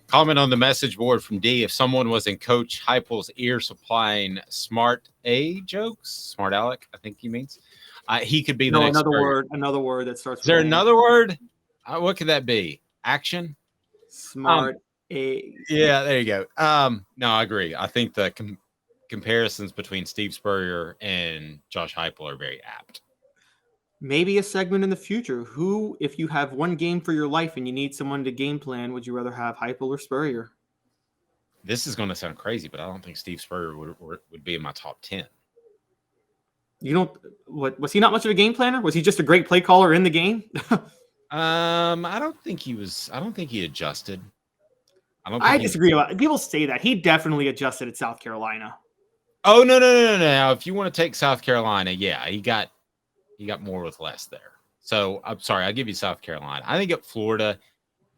Comment on the message board from D. If someone was in Coach Heupel's ear supplying smart jokes, smart Alec, I think he means, he could be the next Spurrier. Another word that starts Is there with another word? What could that be? Action? Smart A. Yeah, there you go. No, I agree. I think the comparisons between Steve Spurrier and Josh Heupel are very apt. Maybe a segment in the future. Who, if you have one game for your life and you need someone to game plan, would you rather have Heupel or Spurrier? This is going to sound crazy, but I don't think Steve Spurrier would be in my top 10. You don't. What was he not much of a game planner? Was he just a great play caller in the game? I don't think he was. I don't think he adjusted. I disagree. People say that he definitely adjusted at South Carolina. Oh no! If you want to take South Carolina, yeah, he got more with less there. So I'm sorry, I'll give you South Carolina. I think at Florida,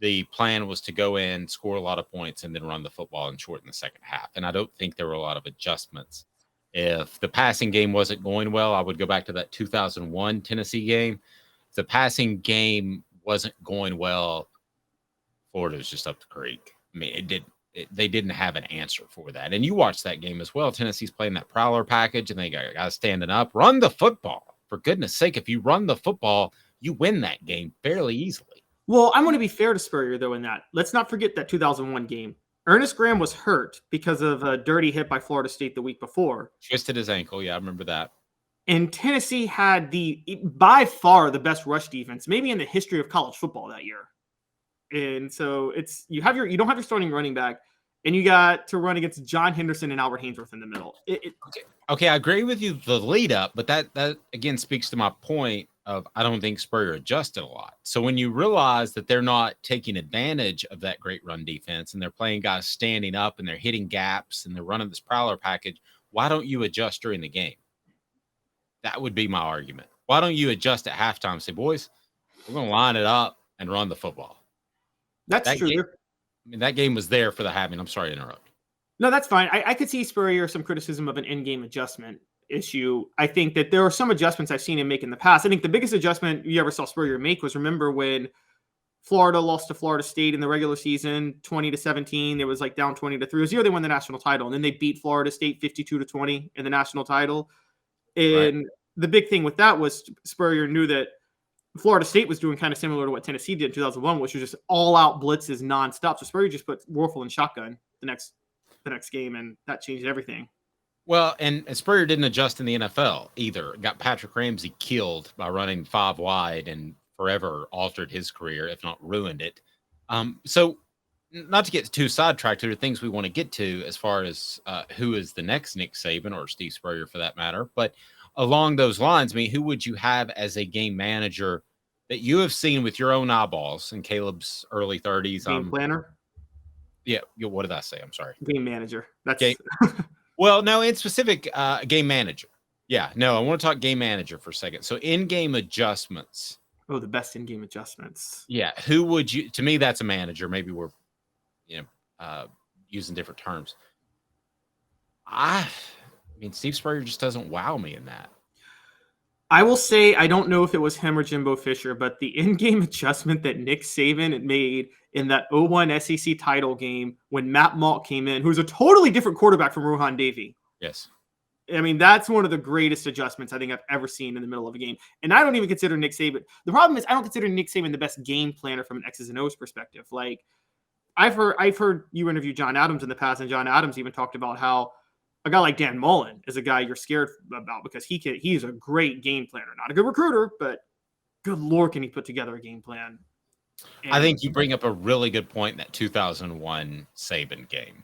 the plan was to go in, score a lot of points, and then run the football and shorten the second half. And I don't think there were a lot of adjustments. If the passing game wasn't going well, I would go back to that 2001 Tennessee game. If the passing game wasn't going well, Florida was just up the creek. I mean, they didn't have an answer for that. And you watched that game as well. Tennessee's playing that prowler package, and they got guys standing up. Run the football. For goodness sake, if you run the football, you win that game fairly easily. Well, I'm going to be fair to Spurrier, though, in that. Let's not forget that 2001 game. Ernest Graham was hurt because of a dirty hit by Florida State the week before. Twisted his ankle. Yeah, I remember that. And Tennessee had by far the best rush defense, maybe in the history of college football that year. And so you don't have your starting running back, and you got to run against John Henderson and Albert Haynesworth in the middle. Okay, I agree with you the lead up, but that again speaks to my point of I don't think Spurrier adjusted a lot. So when you realize that they're not taking advantage of that great run defense and they're playing guys standing up and they're hitting gaps and they're running this prowler package, why don't you adjust during the game? That would be my argument. Why don't you adjust at halftime and say, boys, we're going to line it up and run the football? That's true. That game was there for the having. I'm sorry to interrupt. No, that's fine. I could see Spurrier some criticism of an in-game adjustment issue. I think that there are some adjustments I've seen him make in the past. I think the biggest adjustment you ever saw Spurrier make was, remember when Florida lost to Florida State in the regular season, 20-17. It was like down 20-3. It was the year they won the national title, and then they beat Florida State 52-20 in the national title. And the big thing with that was Spurrier knew that Florida State was doing kind of similar to what Tennessee did in 2001, which was just all-out blitzes nonstop. So Spurrier just put Warfel in shotgun the next game, and that changed everything. Well, and Spurrier didn't adjust in the NFL either. Got Patrick Ramsey killed by running 5 wide and forever altered his career, if not ruined it. So not to get too sidetracked, there are things we want to get to as far as who is the next Nick Saban or Steve Spurrier for that matter. But along those lines, I mean, who would you have as a game manager that you have seen with your own eyeballs in Caleb's early 30s? Game planner? Yeah. What did I say? I'm sorry. Game manager. That's Well, no, in specific, game manager. Yeah, no, I want to talk game manager for a second. So in-game adjustments. Oh, the best in-game adjustments. Yeah, who would you? To me, that's a manager. Maybe we're, using different terms. I mean, Steve Spurrier just doesn't wow me in that. I will say, I don't know if it was him or Jimbo Fisher, but the in-game adjustment that Nick Saban made in that 01 SEC title game when Matt Malk came in, who's a totally different quarterback from Rohan Davey. Yes. I mean, that's one of the greatest adjustments I think I've ever seen in the middle of a game. And I don't even consider Nick Saban. The problem is I don't consider Nick Saban the best game planner from an X's and O's perspective. Like, I've heard you interview John Adams in the past, and John Adams even talked about how a guy like Dan Mullen is a guy you're scared about because he's a great game planner. Not a good recruiter, but good Lord, can he put together a game plan? And I think you bring up a really good point in that 2001 Saban game,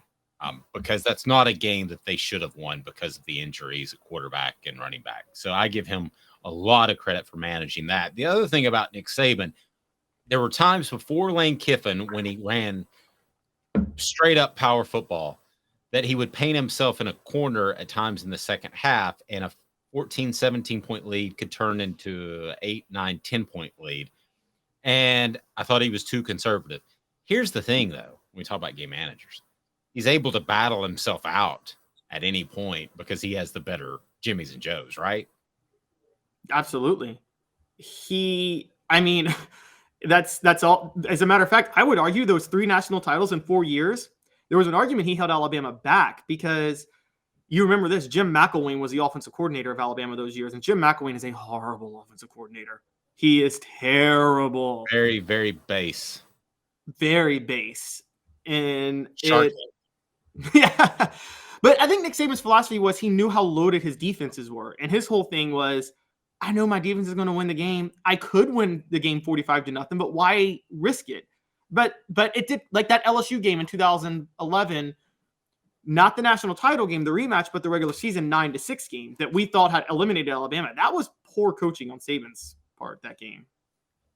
because that's not a game that they should have won because of the injuries at quarterback and running back. So I give him a lot of credit for managing that. The other thing about Nick Saban, there were times before Lane Kiffin when he ran straight up power football that he would paint himself in a corner at times in the second half, and a 14, 17-point lead could turn into an 8, 9, 10-point lead. And I thought he was too conservative. Here's the thing, though, when we talk about game managers. He's able to battle himself out at any point because he has the better Jimmys and Joes, right? Absolutely. That's all. As a matter of fact, I would argue those 3 national titles in 4 years, there was an argument he held Alabama back because you remember this, Jim McElwain was the offensive coordinator of Alabama those years, and Jim McElwain is a horrible offensive coordinator. He is terrible. Very, very base. Very base. And Shark. yeah. But I think Nick Saban's philosophy was he knew how loaded his defenses were. And his whole thing was, I know my defense is going to win the game. I could win the game 45-0, but why risk it? But it did, like that LSU game in 2011, not the national title game, the rematch, but the regular season 9-6 game that we thought had eliminated Alabama. That was poor coaching on Saban's part, that game.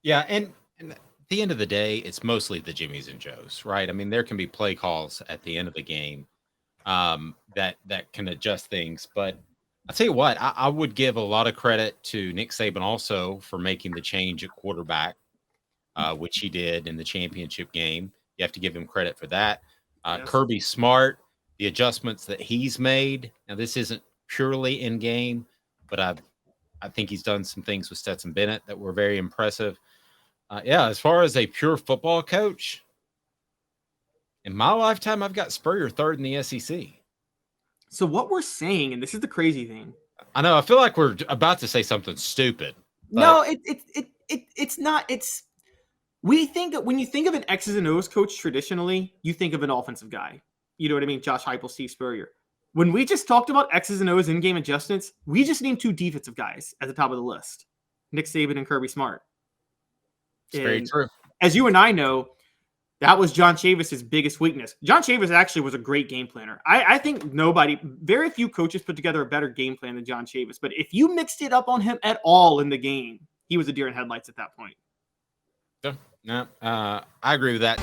Yeah, and at the end of the day, it's mostly the Jimmies and Joes, right? I mean, there can be play calls at the end of the game that can adjust things. But I'll tell you what, I would give a lot of credit to Nick Saban also for making the change at quarterback, which he did in the championship game. You have to give him credit for that. Yes. Kirby Smart, the adjustments that he's made. Now, this isn't purely in game, but I think he's done some things with Stetson Bennett that were very impressive. As far as a pure football coach, in my lifetime, I've got Spurrier third in the SEC. So what we're saying, and this is the crazy thing. I know. I feel like we're about to say something stupid. No, it's not. It's we think that when you think of an X's and O's coach traditionally, you think of an offensive guy. You know what I mean? Josh Heupel, Steve Spurrier. When we just talked about X's and O's in-game adjustments, we just named 2 defensive guys at the top of the list: Nick Saban and Kirby Smart. It's very true. As you and I know, that was John Chavis's biggest weakness. John Chavis actually was a great game planner. I think very few coaches put together a better game plan than John Chavis. But if you mixed it up on him at all in the game, he was a deer in headlights at that point. No, I agree with that.